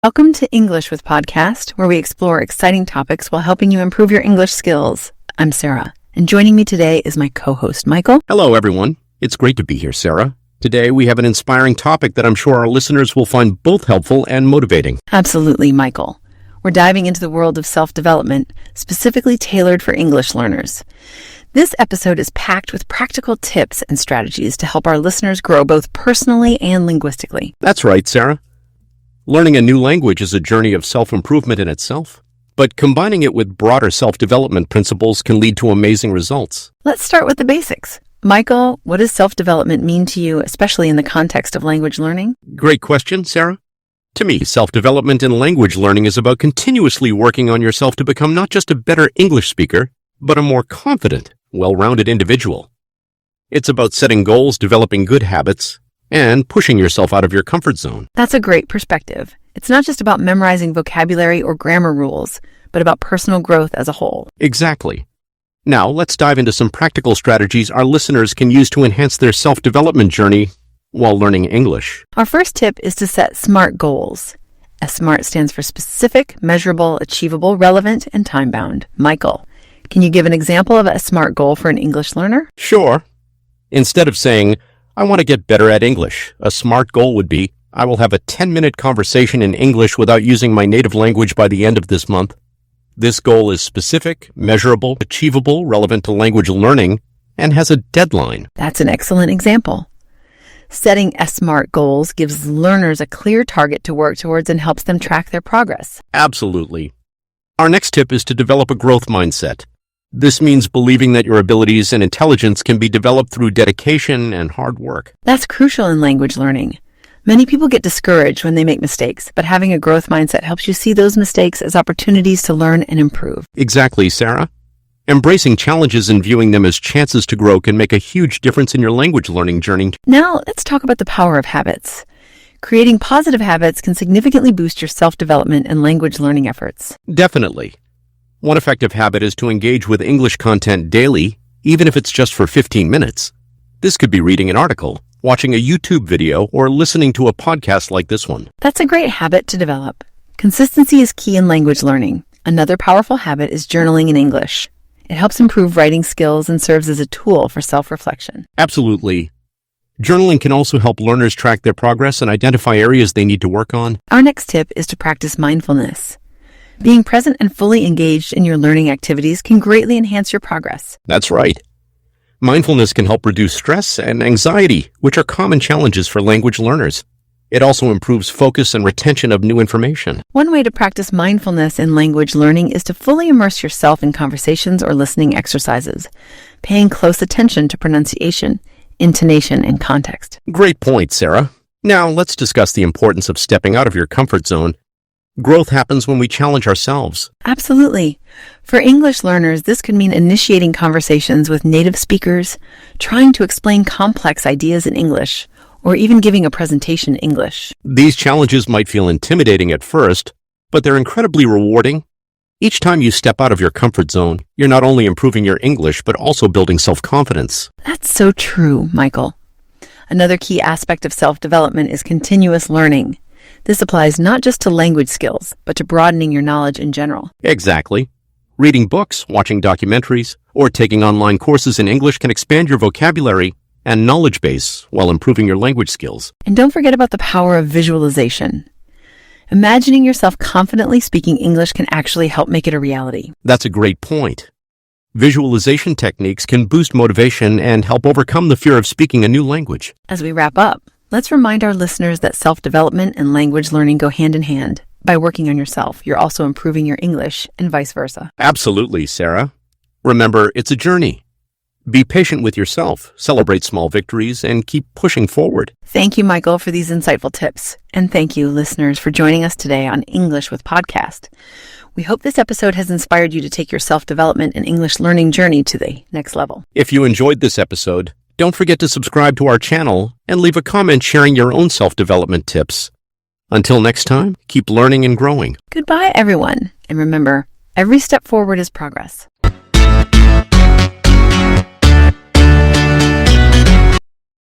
Welcome to English with Podcast, where we explore exciting topics while helping you improve your English skills. I'm Sarah, and joining me today is my co-host, Michael. Hello, everyone. It's great to be here, Sarah. Today, we have an inspiring topic that I'm sure our listeners will find both helpful and motivating. Absolutely, Michael. We're diving into the world of self-development, specifically tailored for English learners. This episode is packed with practical tips and strategies to help our listeners grow both personally and linguistically. That's right, Sarah. Learning a new language is a journey of self-improvement in itself, but combining it with broader self-development principles can lead to amazing results. Let's start with the basics. Michael, what does self-development mean to you, especially in the context of language learning? Great question, Sarah. To me, self-development in language learning is about continuously working on yourself to become not just a better English speaker, but a more confident, well-rounded individual. It's about setting goals, developing good habits, and pushing yourself out of your comfort zone. That's a great perspective. It's not just about memorizing vocabulary or grammar rules, but about personal growth as a whole. Exactly. Now, let's dive into some practical strategies our listeners can use to enhance their self-development journey while learning English. Our first tip is to set SMART goals. SMART stands for specific, measurable, achievable, relevant, and time-bound. Michael, can you give an example of a SMART goal for an English learner? Sure. Instead of saying, I want to get better at English, a SMART goal would be, I will have a 10-minute conversation in English without using my native language by the end of this month. This goal is specific, measurable, achievable, relevant to language learning, and has a deadline. That's an excellent example. Setting SMART goals gives learners a clear target to work towards and helps them track their progress. Absolutely. Our next tip is to develop a growth mindset. This means believing that your abilities and intelligence can be developed through dedication and hard work. That's crucial in language learning. Many people get discouraged when they make mistakes, but having a growth mindset helps you see those mistakes as opportunities to learn and improve. Exactly, Sarah. Embracing challenges and viewing them as chances to grow can make a huge difference in your language learning journey. Now, let's talk about the power of habits. Creating positive habits can significantly boost your self-development and language learning efforts. Definitely. One effective habit is to engage with English content daily, even if it's just for 15 minutes. This could be reading an article, watching a YouTube video, or listening to a podcast like this one. That's a great habit to develop. Consistency is key in language learning. Another powerful habit is journaling in English. It helps improve writing skills and serves as a tool for self-reflection. Absolutely. Journaling can also help learners track their progress and identify areas they need to work on. Our next tip is to practice mindfulness. Being present and fully engaged in your learning activities can greatly enhance your progress. That's right. Mindfulness can help reduce stress and anxiety, which are common challenges for language learners. It also improves focus and retention of new information. One way to practice mindfulness in language learning is to fully immerse yourself in conversations or listening exercises, paying close attention to pronunciation, intonation, and context. Great point, Sarah. Now, let's discuss the importance of stepping out of your comfort zone. Growth happens when we challenge ourselves. Absolutely. For English learners, this could mean initiating conversations with native speakers, trying to explain complex ideas in English, or even giving a presentation in English. These challenges might feel intimidating at first, but they're incredibly rewarding. Each time you step out of your comfort zone, you're not only improving your English, but also building self-confidence. That's so true, Michael. Another key aspect of self-development is continuous learning. This applies not just to language skills, but to broadening your knowledge in general. Exactly. Reading books, watching documentaries, or taking online courses in English can expand your vocabulary and knowledge base while improving your language skills. And don't forget about the power of visualization. Imagining yourself confidently speaking English can actually help make it a reality. That's a great point. Visualization techniques can boost motivation and help overcome the fear of speaking a new language. As we wrap up, let's remind our listeners that self-development and language learning go hand in hand. By working on yourself, you're also improving your English and vice versa. Absolutely, Sarah. Remember, it's a journey. Be patient with yourself, celebrate small victories, and keep pushing forward. Thank you, Michael, for these insightful tips. And thank you, listeners, for joining us today on English with Podcast. We hope this episode has inspired you to take your self-development and English learning journey to the next level. If you enjoyed this episode, don't forget to subscribe to our channel and leave a comment sharing your own self-development tips. Until next time, keep learning and growing. Goodbye, everyone. And remember, every step forward is progress.